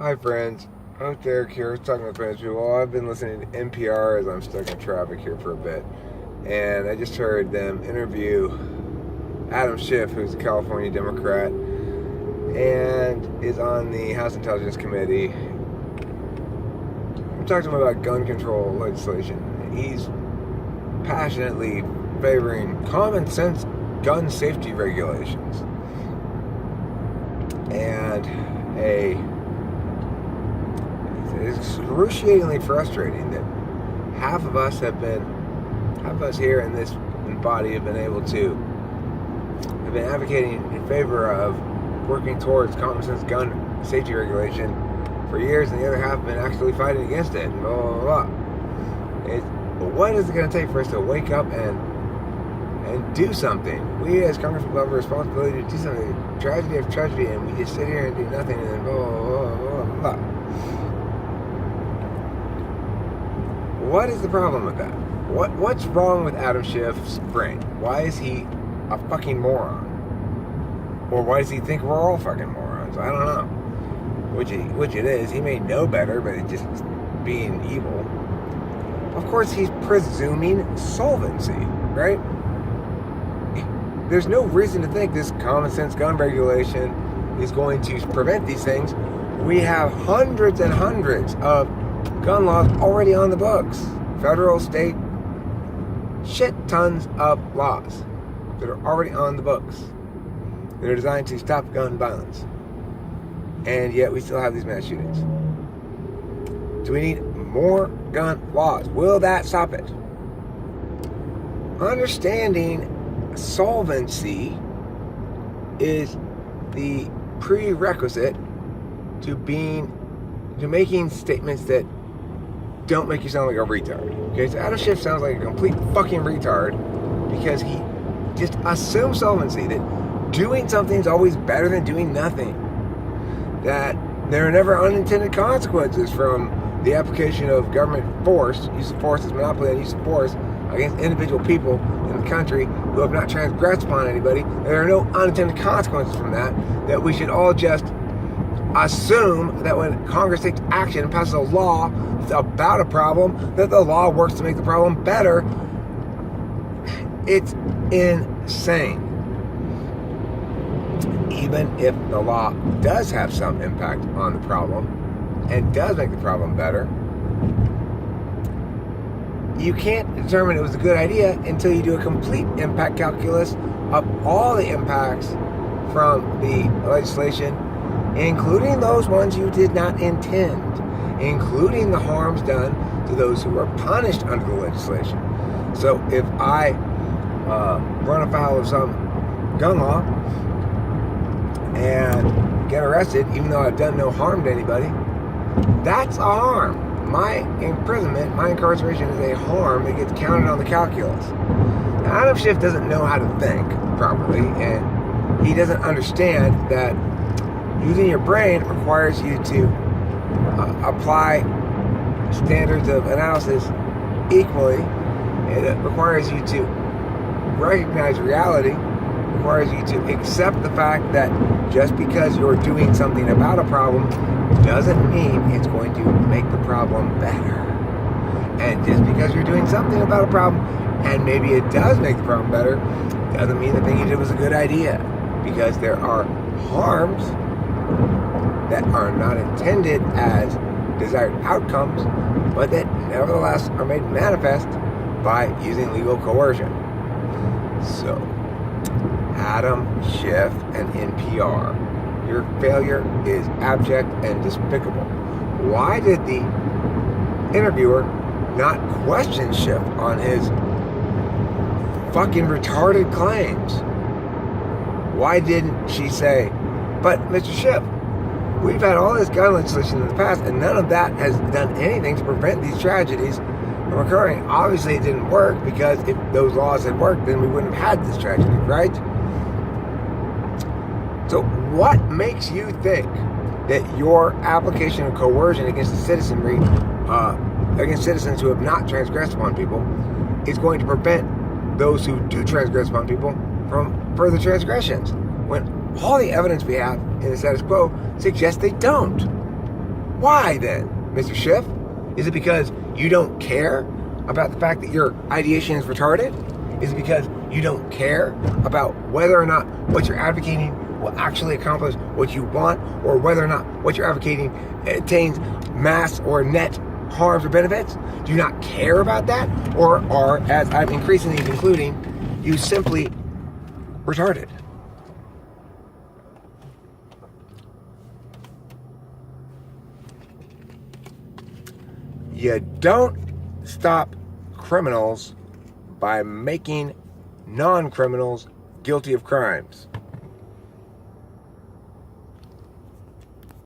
Hi friends, I'm Derek here, talking with French people. Well, I've been listening to NPR as I'm stuck in traffic here for a bit, and I just heard them interview Adam Schiff, who's a California Democrat, and is on the House Intelligence Committee. I'm talking to him about gun control legislation. He's passionately favoring common sense gun safety regulations. And it's excruciatingly frustrating that half of us here in this body have been advocating in favor of working towards common sense gun safety regulation for years, and the other half have been actually fighting against it, and blah, blah, blah. What is it going to take for us to wake up and do something? We as congresspeople have a responsibility to do something. Tragedy after tragedy, and we just sit here and do nothing, and then blah, blah, blah, blah, blah. What is the problem with that? What's wrong with Adam Schiff's brain? Why is he a fucking moron? Or why does he think we're all fucking morons? I don't know. Which it is. He may know better, but it's just being evil. Of course, he's presuming solvency, right? There's no reason to think this common sense gun regulation is going to prevent these things. We have hundreds and hundreds of gun laws already on the books. Federal, state, shit tons of laws that are already on the books that are designed to stop gun violence. And yet we still have these mass shootings. Do we need more gun laws? Will that stop it? Understanding solvency is the prerequisite to making statements that don't make you sound like a retard. Okay, so Adam Schiff sounds like a complete fucking retard because he just assumes solvency, that doing something is always better than doing nothing, that there are never unintended consequences from the application of government force, use of force as monopoly on use of force against individual people in the country who have not transgressed upon anybody. There are no unintended consequences from that, that we should all just assume that when Congress takes action and passes a law about a problem, that the law works to make the problem better. It's insane. Even if the law does have some impact on the problem and does make the problem better, you can't determine it was a good idea until you do a complete impact calculus of all the impacts from the legislation, including those ones you did not intend, including the harms done to those who were punished under the legislation. So if I run afoul of some gun law and get arrested, even though I've done no harm to anybody, that's a harm. My imprisonment, my incarceration is a harm that gets counted on the calculus. Now, Adam Schiff doesn't know how to think properly, and he doesn't understand that using your brain requires you to apply standards of analysis equally. It requires you to recognize reality, requires you to accept the fact that just because you're doing something about a problem doesn't mean it's going to make the problem better. And just because you're doing something about a problem, and maybe it does make the problem better, doesn't mean the thing you did was a good idea. Because there are harms that are not intended as desired outcomes, but that nevertheless are made manifest by using legal coercion. So, Adam Schiff and NPR, your failure is abject and despicable. Why did the interviewer not question Schiff on his fucking retarded claims? Why didn't she say, but Mr. Schiff, we've had all this gun legislation in the past, and none of that has done anything to prevent these tragedies from occurring. Obviously, it didn't work, because if those laws had worked, then we wouldn't have had this tragedy, right? So what makes you think that your application of coercion against the citizenry, against citizens who have not transgressed upon people, is going to prevent those who do transgress upon people from further transgressions, when all the evidence we have in the status quo suggests they don't? Why then, Mr. Schiff? Is it because you don't care about the fact that your ideation is retarded? Is it because you don't care about whether or not what you're advocating will actually accomplish what you want, or whether or not what you're advocating attains mass or net harms or benefits? Do you not care about that? Or are, as I'm increasingly concluding, you simply retarded? You don't stop criminals by making non-criminals guilty of crimes.